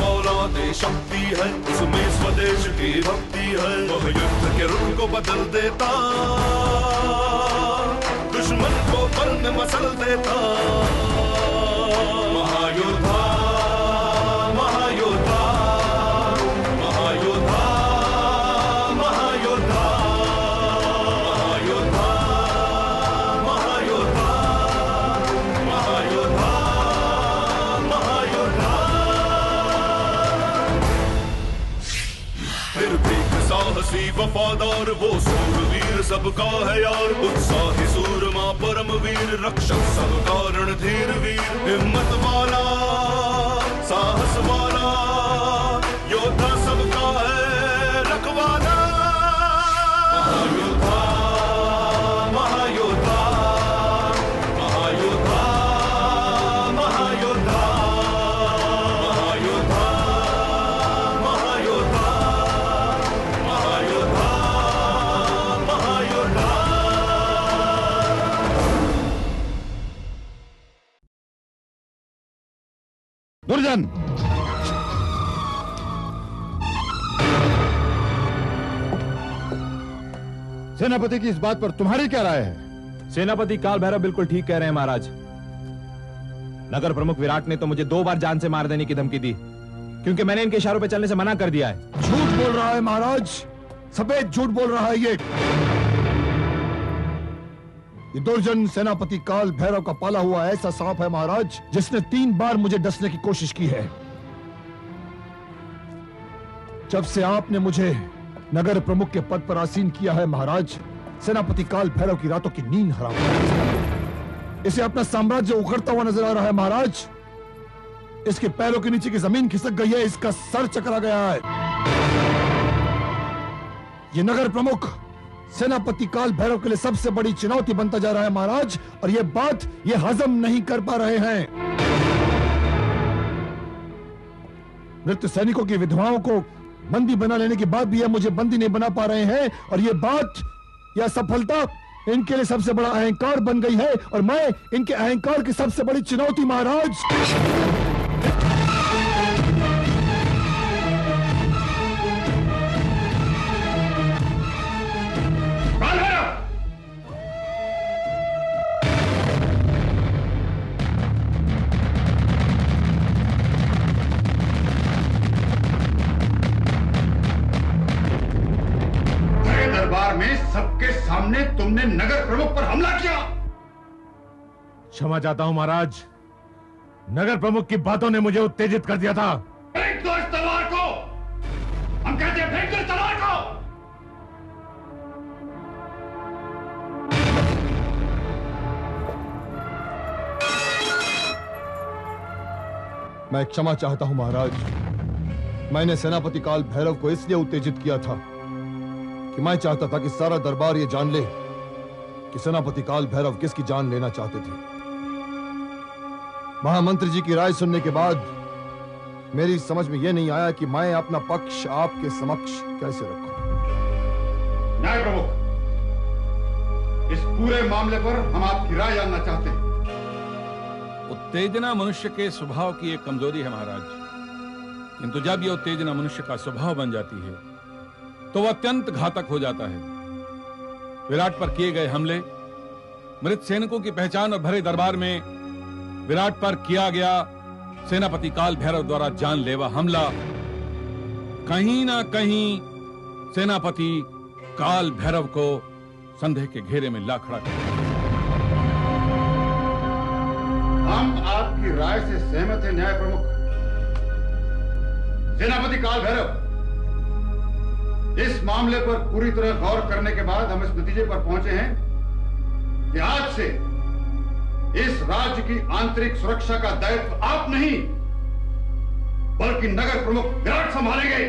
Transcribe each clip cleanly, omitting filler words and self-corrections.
फौलादे शक्ति है, उसमें स्वदेश की भक्ति है। वह युद्ध के रुख को बदल देता, दुश्मन को पल में मसल देता। महायोद्धा महायोद्धा महायोद्धा महायोद्धा महायोद्धा महायोद्धा महायोद्धा। निर्भीक साहसी वफादार वो सूरवीर सबका है यार, उत्साही सूरमा परमवीर रक्षक सबका रणधीर वीर। हिम्मत वाला साहस वाला योद्धा सबका है रखवाला। महायोद्धा महायोद्धा महायोद्धा महायोद्धा महायोद्धा महायोद्धा महायोद्धा महायोद्धा। दुर्जन, सेनापति की इस बात पर तुम्हारी क्या राय है? सेनापति काल भैरव बिल्कुल ठीक कह रहे हैं महाराज। नगर प्रमुख विराट ने तो मुझे 2 बार जान से मार देने की धमकी दी, क्योंकि मैंने इनके इशारों पे चलने से मना कर दिया है। झूठ बोल रहा है महाराज, सफेद झूठ बोल रहा है ये दुर्जन सेनापति काल भैरव का पाला हुआ ऐसा सांप है महाराज, जिसने 3 बार मुझे डसने की कोशिश की है। जब से आपने मुझे नगर प्रमुख के पद पर आसीन किया है महाराज, सेनापति काल भैरव की रातों की नींद हराम है। इसे अपना साम्राज्य उखड़ता हुआ नजर आ रहा है महाराज। इसके पैरों के नीचे की जमीन खिसक गई है, इसका सर चकरा गया है। ये नगर प्रमुख सेनापति काल भैरव के लिए सबसे बड़ी चुनौती बनता जा रहा है महाराज, और ये बात ये हजम नहीं कर पा रहे हैं। मृत सैनिकों की विधवाओं को बंदी बना लेने के बाद भी ये मुझे बंदी नहीं बना पा रहे हैं, और ये बात, यह सफलता इनके लिए सबसे बड़ा अहंकार बन गई है, और मैं इनके अहंकार की सबसे बड़ी चुनौती महाराज। सबके सामने तुमने नगर प्रमुख पर हमला किया। क्षमा चाहता हूं महाराज, नगर प्रमुख की बातों ने मुझे उत्तेजित कर दिया था। फेंक दो इस तलवार को, हम कहते हैं फेंक दो इस तलवार को। मैं क्षमा चाहता हूं महाराज। मैंने सेनापति काल भैरव को इसलिए उत्तेजित किया था कि मैं चाहता था कि सारा दरबार ये जान ले कि सेनापति काल भैरव किसकी जान लेना चाहते थे। महामंत्री जी की राय सुनने के बाद मेरी समझ में यह नहीं आया कि मैं अपना पक्ष आपके समक्ष कैसे रखूं। न्याय प्रमुख, इस पूरे मामले पर हम आपकी राय जानना चाहते हैं। उत्तेजना मनुष्य के स्वभाव की एक कमजोरी है महाराज, किंतु जब यह उत्तेजना मनुष्य का स्वभाव बन जाती है तो वह अत्यंत घातक हो जाता है। विराट पर किए गए हमले, मृत सैनिकों की पहचान और भरे दरबार में विराट पर किया गया सेनापति काल भैरव द्वारा जानलेवा हमला कहीं ना कहीं सेनापति काल भैरव को संदेह के घेरे में ला खड़ा कर। हम आपकी राय से सहमत हैं न्याय प्रमुख। सेनापति काल भैरव, इस मामले पर पूरी तरह गौर करने के बाद हम इस नतीजे पर पहुंचे हैं कि आज से इस राज्य की आंतरिक सुरक्षा का दायित्व आप नहीं बल्कि नगर प्रमुख विराट संभालेंगे।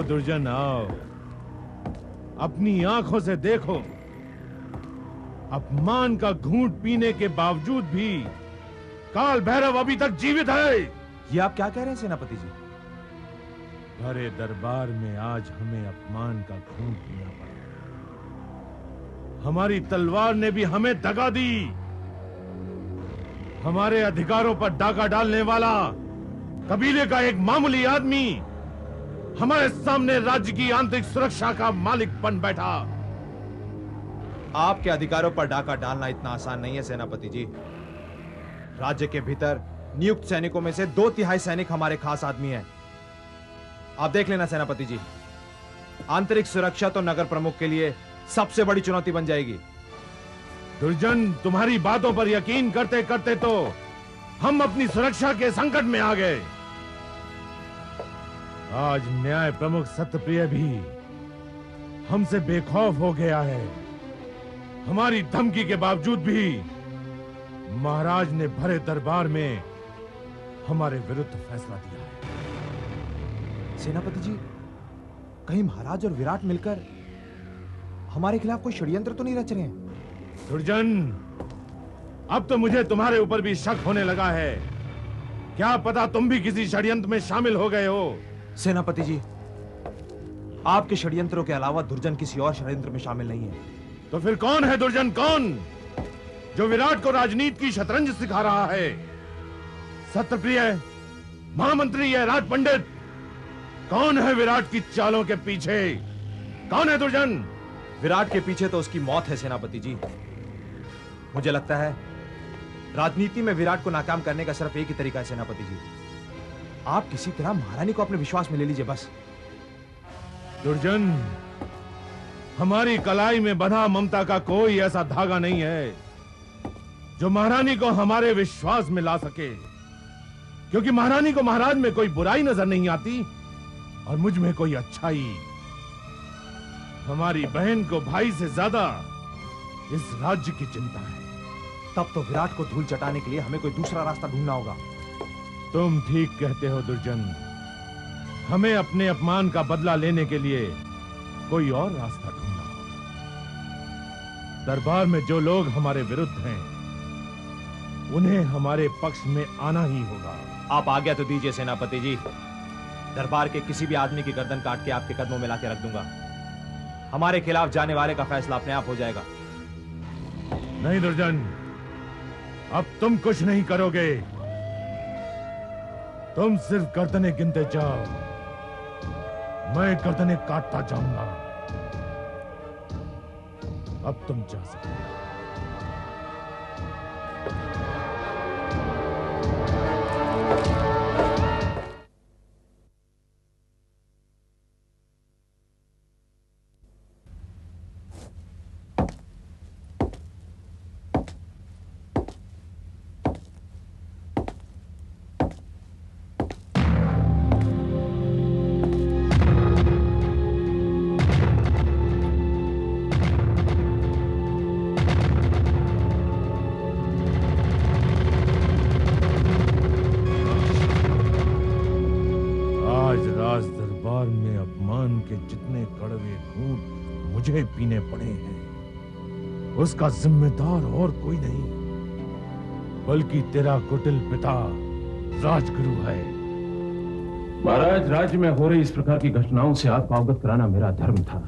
दुर्जन आओ, अपनी आंखों से देखो। अपमान का घूंट पीने के बावजूद भी काल भैरव अभी तक जीवित है। ये आप क्या कह रहे हैं सेनापति जी? भरे दरबार में आज हमें अपमान का घूंट पीना पड़ा। हमारी तलवार ने भी हमें दगा दी। हमारे अधिकारों पर डाका डालने वाला कबीले का एक मामूली आदमी हमारे सामने राज्य की आंतरिक सुरक्षा का मालिक बन बैठा। आपके अधिकारों पर डाका डालना इतना आसान नहीं है सेनापति जी। राज्य के भीतर नियुक्त सैनिकों में से 2/3 सैनिक हमारे खास आदमी हैं। आप देख लेना सेनापति जी, आंतरिक सुरक्षा तो नगर प्रमुख के लिए सबसे बड़ी चुनौती बन जाएगी। दुर्जन, तुम्हारी बातों पर यकीन करते करते तो हम अपनी सुरक्षा के संकट में आ गए। आज न्याय प्रमुख सत्यप्रिय भी हमसे बेखौफ हो गया है। हमारी धमकी के बावजूद भी महाराज ने भरे दरबार में हमारे विरुद्ध फैसला दिया है। सेनापति जी, कहीं महाराज और विराट मिलकर हमारे खिलाफ कोई षड्यंत्र तो नहीं रच रहे हैं? दुर्जन, अब तो मुझे तुम्हारे ऊपर भी शक होने लगा है। क्या पता तुम भी किसी षड्यंत्र में शामिल हो गए हो। सेनापति जी, आपके षड्यंत्रों के अलावा दुर्जन किसी और षड्यंत्र में शामिल नहीं है। तो फिर कौन है दुर्जन? कौन जो विराट को राजनीति की शतरंज सिखा रहा है? सत्यप्रिय, महामंत्री या राज पंडित? कौन है विराट की चालों के पीछे? कौन है दुर्जन? विराट के पीछे तो उसकी मौत है सेनापति जी। मुझे लगता है राजनीति में विराट को नाकाम करने का सिर्फ एक ही तरीका है सेनापति जी। आप किसी तरह महारानी को अपने विश्वास में ले लीजिए बस। दुर्जन, हमारी कलाई में बंधा ममता का कोई ऐसा धागा नहीं है जो महारानी को हमारे विश्वास में ला सके, क्योंकि महारानी को महाराज में कोई बुराई नजर नहीं आती और मुझ में कोई अच्छाई। हमारी बहन को भाई से ज्यादा इस राज्य की चिंता है। तब तो विराट को धूल चटाने के लिए हमें कोई दूसरा रास्ता ढूंढना होगा। तुम ठीक कहते हो दुर्जन, हमें अपने अपमान का बदला लेने के लिए कोई और रास्ता ढूंढना होगा। दरबार में जो लोग हमारे विरुद्ध हैं, उन्हें हमारे पक्ष में आना ही होगा। आप आज्ञा तो दीजिए सेनापति जी। दरबार के किसी भी आदमी की गर्दन काट के आपके कदमों में लाके रख दूंगा। हमारे खिलाफ जाने वाले का फैसला अपने आप हो जाएगा। नहीं दुर्जन, अब तुम कुछ नहीं करोगे। तुम सिर्फ गर्दनें गिनते जाओ, मैं गर्दनें काटता जाऊंगा। अब तुम जा सकते हो। मुझे पीने पड़े हैं, उसका जिम्मेदार और कोई नहीं बल्कि तेरा कुटिल पिता राजगुरु है। महाराज, राज्य में हो रही इस प्रकार की घटनाओं से आपको अवगत कराना मेरा धर्म था।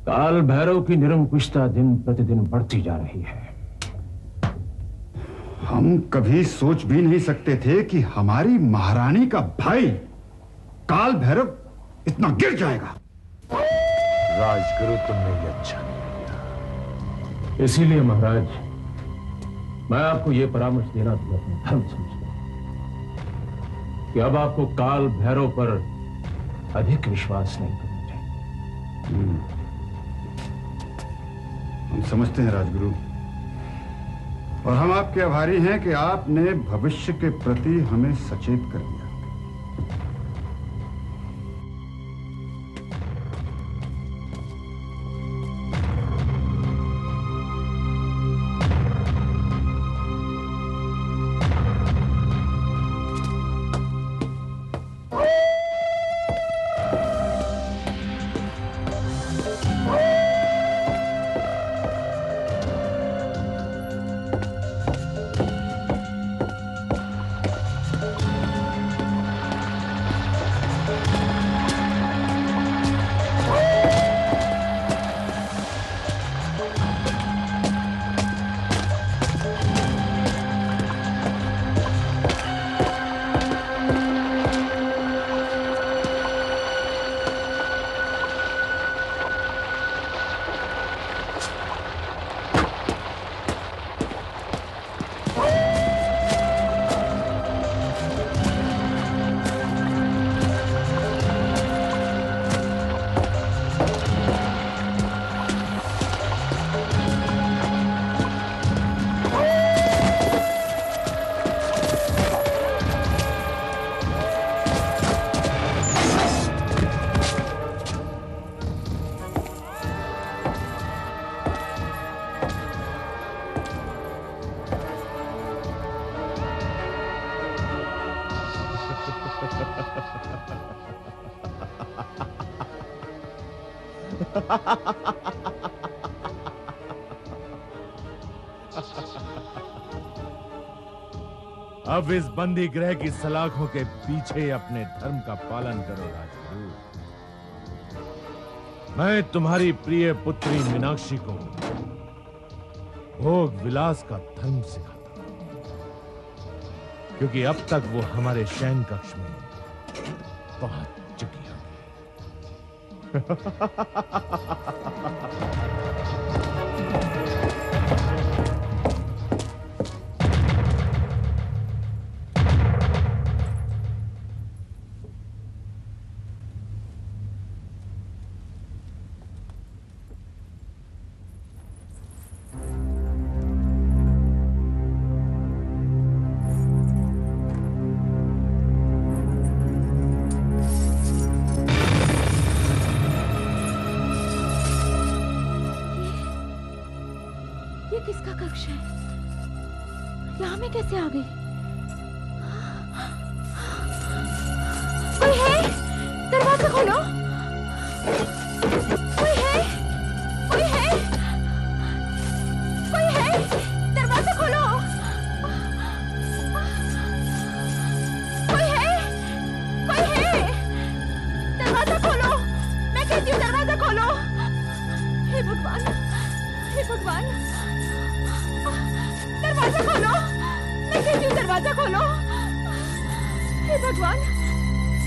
काल भैरव की निरंकुशता दिन प्रतिदिन बढ़ती जा रही है। हम कभी सोच भी नहीं सकते थे कि हमारी महारानी का भाई काल भैरव इतना गिर जाएगा। राजगुरु, तुमने ये अच्छा नहीं किया। इसीलिए महाराज, मैं आपको यह परामर्श देना था, अपना धर्म समझता कि अब आपको काल भैरव पर अधिक विश्वास नहीं करना चाहिए। हम समझते हैं राजगुरु, और हम आपके आभारी हैं कि आपने भविष्य के प्रति हमें सचेत कर दिया। अब इस बंदी गृह की सलाखों के पीछे अपने धर्म का पालन करो राजगुरु। मैं तुम्हारी प्रिय पुत्री मीनाक्षी को भोग विलास का धर्म सिखाता हूं, क्योंकि अब तक वो हमारे शयन कक्ष में पहुंच चुकी है। किसका कक्ष है? यहाँ में कैसे आ गई? कोई है? दरवाजा खोलो। कोई है? कोई है? कोई है? दरवाजा खोलो। कोई है? कोई है? दरवाजा खोलो। मैं कहती हूँ दरवाजा खोलो। हे भगवान, हे भगवान, दरवाजा खोलो। मैं कहती हूँ दरवाजा खोलो। हे भगवान,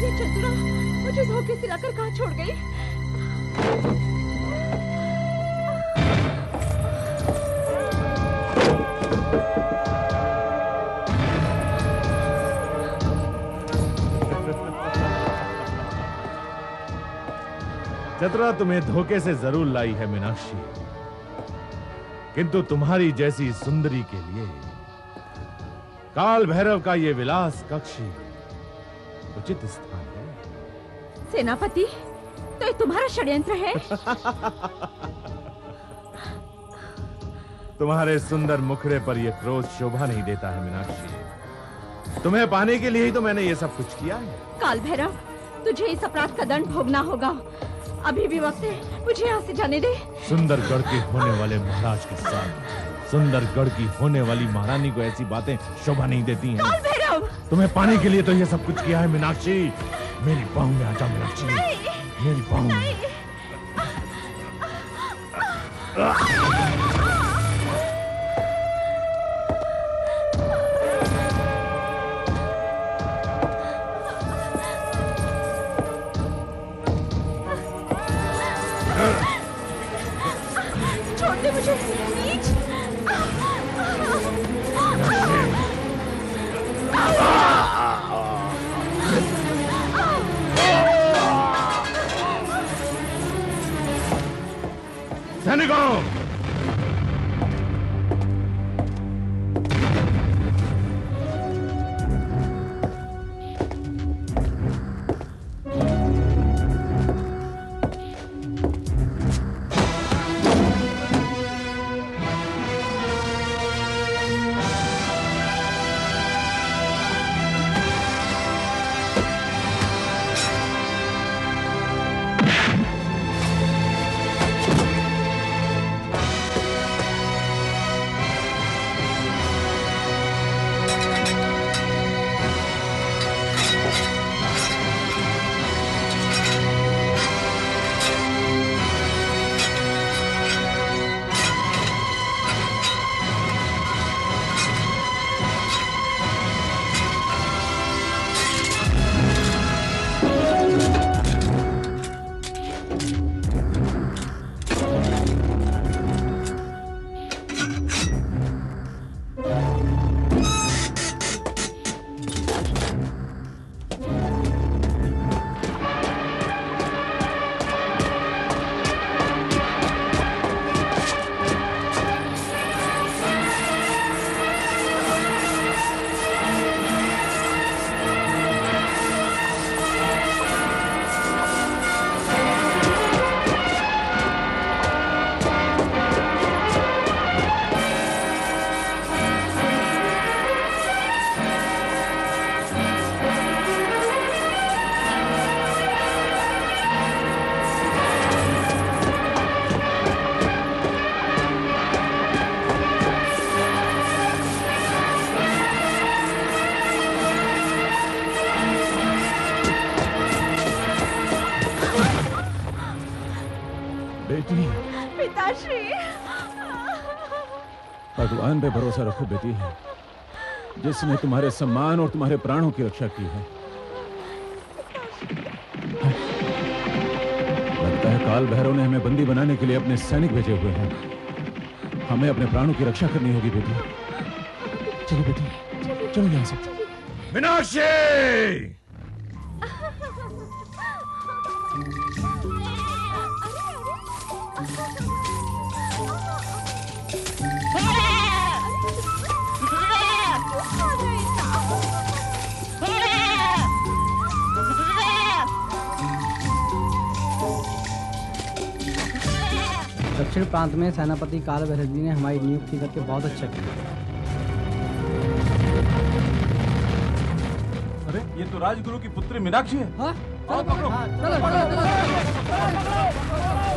ये चतुरा मुझे धोखे से लाकर कहाँ छोड़ गई? चतुरा तुम्हें धोखे से जरूर लाई है मीनाक्षी, किंतु तुम्हारी जैसी सुंदरी के लिए काल भैरव का ये विलास कक्ष उचित स्थान है। सेनापति, तो ये तुम्हारा षड्यंत्र है? तुम्हारे सुंदर मुखड़े पर यह क्रोध शोभा नहीं देता है मीनाक्षी। तुम्हें पाने के लिए ही तो मैंने ये सब कुछ किया है। काल भैरव, तुझे इस अपराध का दंड भोगना होगा। अभी भी वक्त है, मुझे यहाँ से जाने दे। सुंदरगढ़ के होने वाले महाराज के साथ सुंदरगढ़ की होने वाली महारानी को ऐसी बातें शोभा नहीं देती हैं। काल भैरव, तुम्हें पाने के लिए तो ये सब कुछ किया है मीनाक्षी। मेरी बाहों में आ जा मीनाक्षी, मेरी बाहों में। छोड़ दे मुझे, नीच। सैनिकों, श्री भगवान पे भरोसा रखो बेटी, जिसने तुम्हारे सम्मान और तुम्हारे प्राणों की रक्षा की है। लगता है काल भैरव ने हमें बंदी बनाने के लिए अपने सैनिक भेजे हुए हैं। हमें अपने प्राणों की रक्षा करनी होगी बेटी। चलो बेटी, चलो यहां से। मीनाक्षी! दक्षिण प्रांत में सेनापति काल भैरव जी ने हमारी नियुक्ति करके बहुत अच्छा किया। अरे ये तो राजगुरु की पुत्री मीनाक्षी है। हाँ? चलो पकड़ो, चलो, चलो, चलो, चलो, चलो, चलो, चलो, चलो, चलो, चलो,